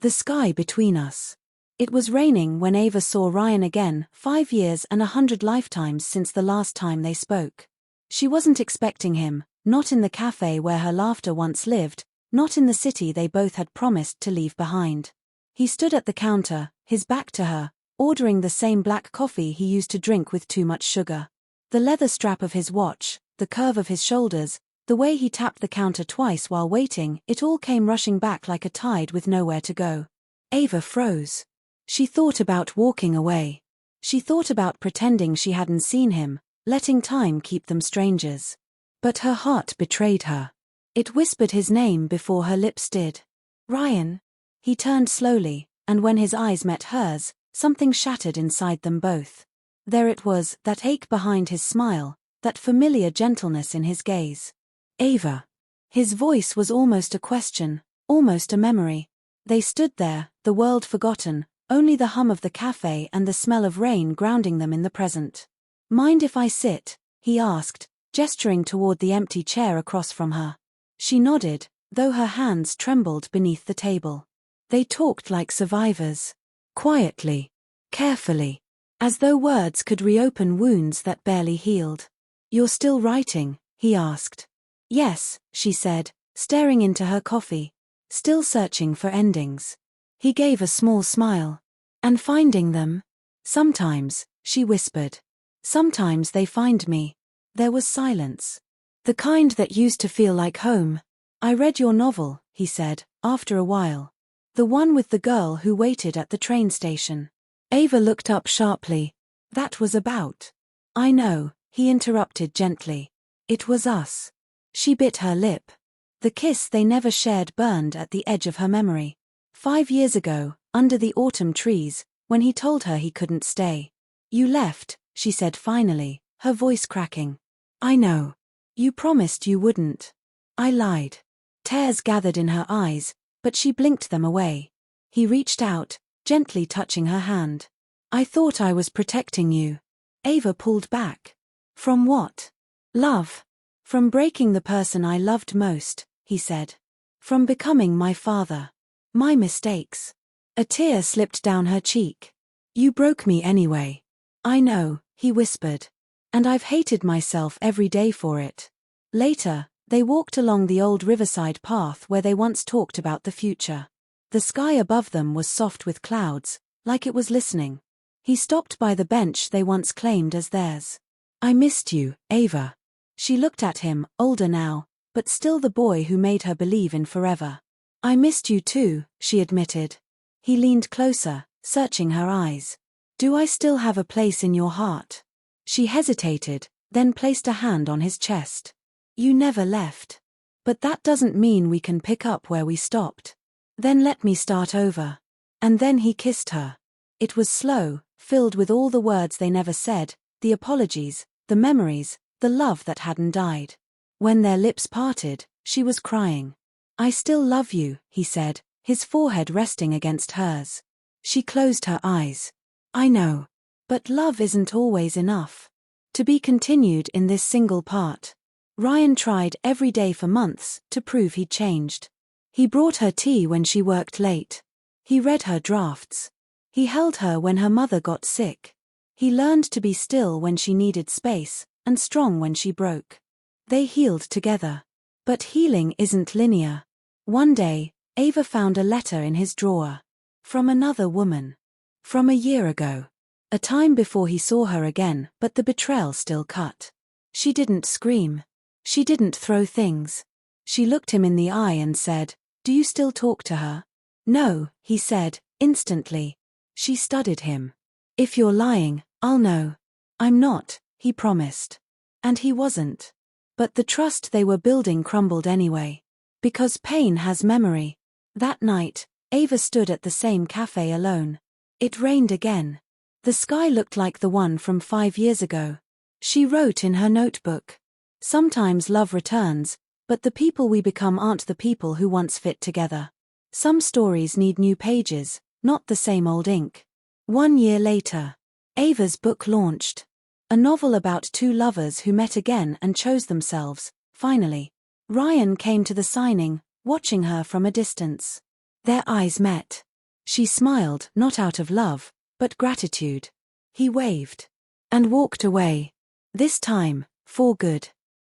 The sky between us. It was raining when Ava saw Rayan again, 5 years and 100 lifetimes since the last time they spoke. She wasn't expecting him, not in the cafe where her laughter once lived, not in the city they both had promised to leave behind. He stood at the counter, his back to her, ordering the same black coffee he used to drink with too much sugar. The leather strap of his watch, the curve of his shoulders, the way he tapped the counter twice while waiting, it all came rushing back like a tide with nowhere to go. Ava froze. She thought about walking away. She thought about pretending she hadn't seen him, letting time keep them strangers. But her heart betrayed her. It whispered his name before her lips did. Rayan. He turned slowly, and when his eyes met hers, something shattered inside them both. There it was, that ache behind his smile, that familiar gentleness in his gaze. Ava. His voice was almost a question, almost a memory. They stood there, the world forgotten, only the hum of the cafe and the smell of rain grounding them in the present. Mind if I sit? He asked, gesturing toward the empty chair across from her. She nodded, though her hands trembled beneath the table. They talked like survivors. Quietly. Carefully. As though words could reopen wounds that barely healed. You're still writing? He asked. Yes, she said, staring into her coffee. Still searching for endings. He gave a small smile. And finding them? Sometimes, she whispered. Sometimes they find me. There was silence. The kind that used to feel like home. I read your novel, he said, after a while. The one with the girl who waited at the train station. Ava looked up sharply. That was about. I know, he interrupted gently. It was us. She bit her lip. The kiss they never shared burned at the edge of her memory. 5 years ago, under the autumn trees, when he told her he couldn't stay. You left, she said finally, her voice cracking. I know. You promised you wouldn't. I lied. Tears gathered in her eyes, but she blinked them away. He reached out, gently touching her hand. I thought I was protecting you. Ava pulled back. From what? Love. From breaking the person I loved most, he said. From becoming my father. My mistakes. A tear slipped down her cheek. You broke me anyway. I know, he whispered. And I've hated myself every day for it. Later, they walked along the old riverside path where they once talked about the future. The sky above them was soft with clouds, like it was listening. He stopped by the bench they once claimed as theirs. I missed you, Ava. She looked at him, older now, but still the boy who made her believe in forever. I missed you too, she admitted. He leaned closer, searching her eyes. Do I still have a place in your heart? She hesitated, then placed a hand on his chest. You never left. But that doesn't mean we can pick up where we stopped. Then let me start over. And then he kissed her. It was slow, filled with all the words they never said, the apologies, the memories, the love that hadn't died. When their lips parted, she was crying. I still love you, he said, his forehead resting against hers. She closed her eyes. I know. But love isn't always enough. To be continued in this single part. Rayan tried every day for months to prove he'd changed. He brought her tea when she worked late. He read her drafts. He held her when her mother got sick. He learned to be still when she needed space, and strong when she broke. They healed together. But healing isn't linear. One day, Ava found a letter in his drawer. From another woman. From a year ago. A time before he saw her again, but the betrayal still cut. She didn't scream. She didn't throw things. She looked him in the eye and said, Do you still talk to her? No, he said, instantly. She studied him. If you're lying, I'll know. I'm not, he promised. And he wasn't. But the trust they were building crumbled anyway. Because pain has memory. That night, Ava stood at the same cafe alone. It rained again. The sky looked like the one from 5 years ago. She wrote in her notebook. Sometimes love returns, but the people we become aren't the people who once fit together. Some stories need new pages, not the same old ink. 1 year later, Ava's book launched. A novel about 2 lovers who met again and chose themselves, finally. Rayan came to the signing, watching her from a distance. Their eyes met. She smiled, not out of love, but gratitude. He waved and walked away. This time, for good.